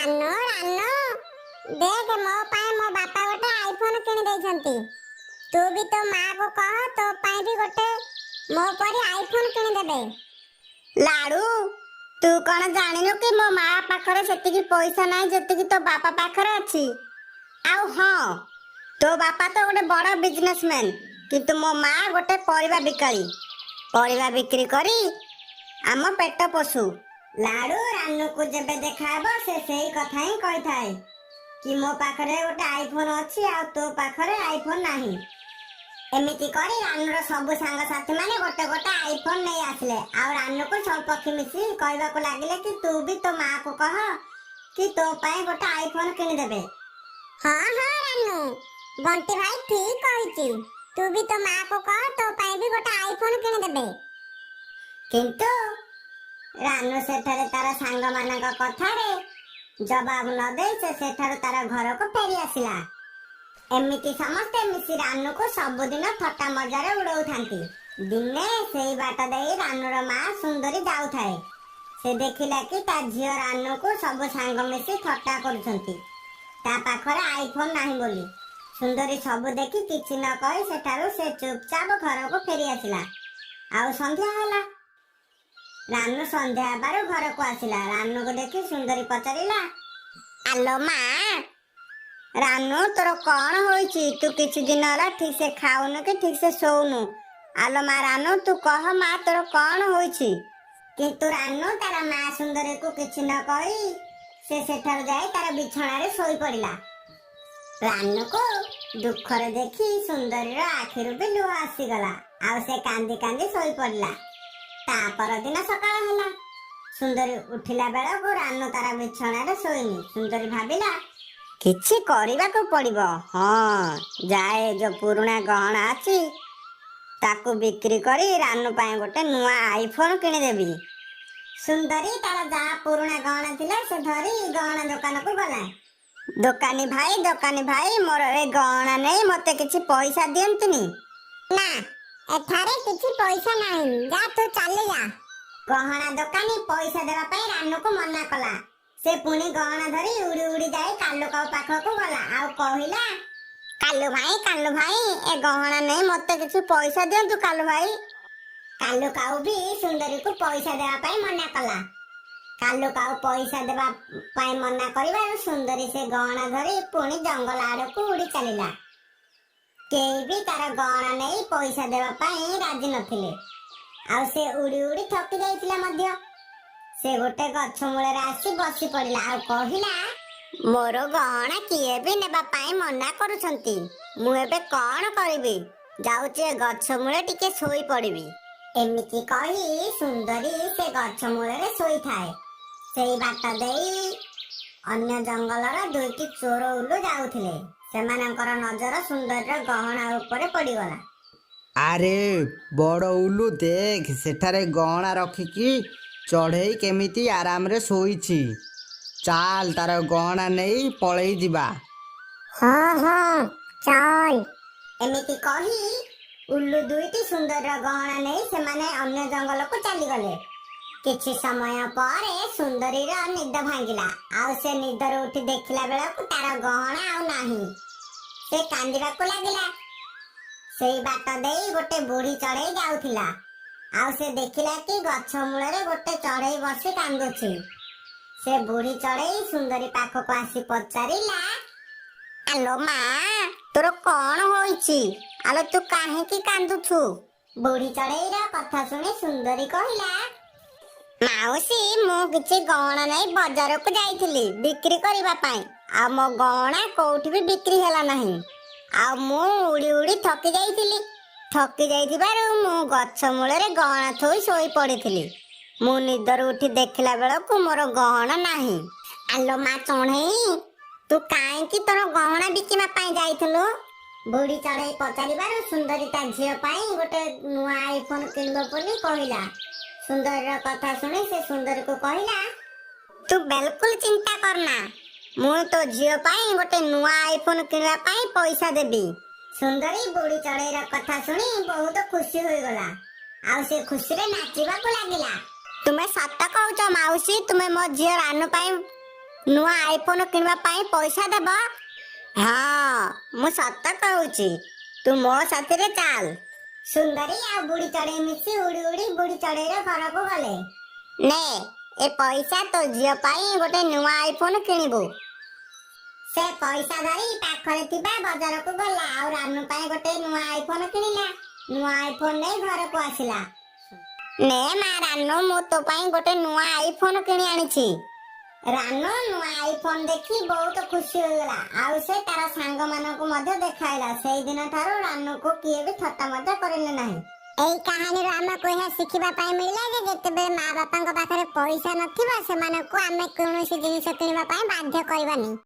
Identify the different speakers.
Speaker 1: ରାନୁ ରାନୁ देख मो पाए मो बापा गोटे आईफोन किनी देइछंती। तू भी तो मां को कह तो पाए भी गोटे मो परी आईफोन किनी देबे।
Speaker 2: लाडू तू कौन जानिनु कि मो मां पाखरे सेतिकी पैसा नाही जतिकी तो बापा पाखरे अछि। आउ हां तो बापा तो गोटे बड़ बिजनेसमैन किंतु मो मां गोटे परिवा बिकाली परिवा बिक्री करी आम पेट पोषु। लाडू रानू को जबे देखाबो से सेही कथा ही कहि थाए कि मो पाखरे गोटे आईफोन अछि आ तो पाखरे आईफोन नाही। एमिति करी रानूर सब सांग साथी माने गोटे गोटे आईफोन नहीं आसले आ रानू को सब पक्षी मिसी कहबा को लागिले कि तू भी तो मां को कह कि तो पाए गोटे आईफोन किनी देबे।
Speaker 1: हां हां रानू बंटी भाई ठीक कहिची। तू भी तो मां को कह तो पाए भी गोटे आईफोन किनी देबे।
Speaker 2: किंतु रानू सेठारे तार सांग मानक कथारे जवाब न दे से सेठारे तार घर को फेरी आसिला। एमिति समस्ते मिसी रानू को सबुदिन थट्टा मजारे उड़ाउथांती। दिने सेई बाट देई रानूर मां सुंदरी जाउथाए। से देखिला कि ता झियो रानू को सब सांग मिसी थट्टा करूछंती ता पाखरे आईफोन नाही बोली। सुंदरी सब देखि किछि न कहि सेठारु से चुपचाप घर को फेरी आसिला। आउ संध्या होला। रानू संध्या बारू घर को आसिला। रानू को देखि सुंदरी पचारिला, आलो मां रानू तोर कौन होइची? तू किछि दिन होला ठीक से खाउनु कि ठीक से सोउनु? आलो मां रानू तू कह मां तोर कौन होइची? किंतु रानू तार मां सुंदरी को किछि न कहि से सेठार जाई तार बिछणारे सोई पड़िला। रानू को दुखरे देखि सुंदरीर आखिरु भी लुह आसीगला। आ से कांदी कांदी सोई पड़िला। ता पर दिन सकाळ होला। सुंदरी उठिला बेला को रानू तारा बिछणारे सोईनी। सुंदरी भाबिला किछि करिबा को पड़िबो। हां जाए जो पुराना गहना अछि ताकू बिक्री करी रानू पाए गोटे नुआ आईफोन किनी देबी। सुंदरी तारा जा पुराना गहना थिला से धरी गहना दुकान को गला। दोकानी भाई मोर ए गहना नै मते किछि पैसा दियंतनी।
Speaker 1: ना एठारे किछि पैसा नाही, जा तू चली जा।
Speaker 2: गहना दोकानी पैसा देबा पई रानू को मना कला। से पुनी गहना धरी उड़ी उड़ी जाए कालुका पाख को गला। आ कहिला कालू भाई ए गहना नै मते किछि पैसा दियंतु कालू भाई। कालुका भी सुंदरी को पैसा देबा पई मना कला। कालुका पैसा देबा पई मना करबा सुंदरी से गहना धरी पुनी जंगल आड़ को उड़ी चलिला। केही भी तार गहना नै पैसा देबा पई राजी नथिले। आ से उड़ी उड़ी थकी जाइतिला मध्य। से गोटे गछ मूले आसी बसी पड़िला। आ कहिला मोर गहना किए भी नेबा पई मना करूछंती। मु एबे कोन करिबी? जाउचे गछ मूले टिके सोई पड़िबी। एमिति कहि सुंदरी से गछ मूले सोई थाए। सेई बाट देई अन्य जंगलर दुईटी चोर उल्लू जाउथिले। सेमानकर नजर सुंदरीर गहना ऊपर पड़ीगला।
Speaker 3: आरे बड़ उल्लू देख सेठारे गहना रखिकी चढ़ई केमिति आराम रे सोईची। चाल तार गहना नहीं पलई जिबा।
Speaker 1: हां हां चल।
Speaker 2: एमिति कही उल्लू दुईटी सुंदरीर गहना नहीं सेमाने अन्य जंगल को चली गले। किछि समय परे सुंदरीर निद भांगिला। आ से निदर उठी देखिला बेला को तार गहना आउ नाही। से कांदिबा को लागिला। सेई बाट देई गोटे बुढ़ी चढ़ई जाउथिला। आ से देखिला कि गछ मूଳରେ गोटे चढ़ई बसी कांदुछि। से बुढ़ी चढ़ई सुंदरी पाख को आसी पचारिला, आलो मां तोर कौन होइची? आलो तू काहे की कांदुछु? बुढ़ी चढ़ईर कथा सुनी सुंदरी कहिला, माउसी मु किछि गहना नै बाजार को जाइथिली बिक्री करिबा पई। आ मो गहना कोठी भी बिक्री होला नाही। आ मु उड़ी उड़ी थकी जाइथिबारु मु गछ मूଳରେ गहना थोई सोई पड़िथिली। मु निदर उठी देखिला बेला को मोर गहना नाही। आलो मा चढ़ई तू काहे की तोर गहना बिकिमा पई जाइथलो? बुढ़ी चढ़ई पचारिबारु सुंदरी ता झियो पई गोटे नुआ आईफोन किनबो बोली कहिला। सुंदरीर कथा सुनी से सुंदरी को कहिला, तू बिल्कुल चिंता करना, मु तो झियो पई गोटे नुआ आईफोन किनबा पई पैसा देबी। सुंदरी बुढ़ी चढ़ईर कथा सुनी बहुत खुशी होई गला। आ से खुशी रे नाचिबा को लागिला। तुमे सत्य कहउछ माउसी, तुमे मो झियो रानू पई ନୂଆ ଆଇଫୋନ କିଣିବା ପାଇଁ ପଇସା ଦେବ? ହଁ ମୁଁ ସତ କହୁଛି, ତୁ ମୋ ସାଥିରେ ଚାଲ। ସୁନ୍ଦରୀ ଆଉ ବୁଢୀ ଚଢେଇ ମିଶି ଉଡି ଉଡି ବୁଢୀ ଚଢେଇର ଘରକୁ ଗଲେ। ନେ ଏ ପଇସା ତୋ ଝିଅ ପାଇଁ ଗୋଟେ ନୂଆ ଆଇଫୋନ କିଣିବୁ। ସେ ପଇସା ଧରି ପାଖରେ ଥିବା ବଜାରକୁ ଗଲା ଆଉ ରାନୁ ପାଇଁ ଗୋଟେ ନୂଆ ଆଇଫୋନ କିଣିଲା। ନୂଆ ଆଇଫୋନ ନେଇ ଘରକୁ ଆସିଲା। ନେ ମା ରାନୁ, ମୁଁ ତୋ ପାଇଁ ଗୋଟେ ନୂଆ ଆଇଫୋନ କିଣି ଆଣିଛି। ରାନୁ ନୂଆ ଆଇଫୋନ ଦେଖି ବହୁତ ଖୁସି ହୋଇଗଲା ଆଉ ସେ ତାର ସାଙ୍ଗମାନଙ୍କୁ ମଧ୍ୟ ଦେଖାଇଲା। ସେଇଦିନ ଠାରୁ ରାନୁକୁ କିଏ ବି ଥଟ୍ଟା ମଜା କରିଲେ ନାହିଁ।
Speaker 1: ଏଇ କାହାଣୀରୁ ଆମକୁ ଏହା ଶିଖିବା ପାଇଁ ମିଳିଲା ଯେ ଯେତେବେଳେ ମା ବାପାଙ୍କ ପାଖରେ ପଇସା ନଥିବ ସେମାନଙ୍କୁ ଆମେ କୌଣସି ଜିନିଷ କିଣିବା ପାଇଁ ବାଧ୍ୟ କରିବାନି।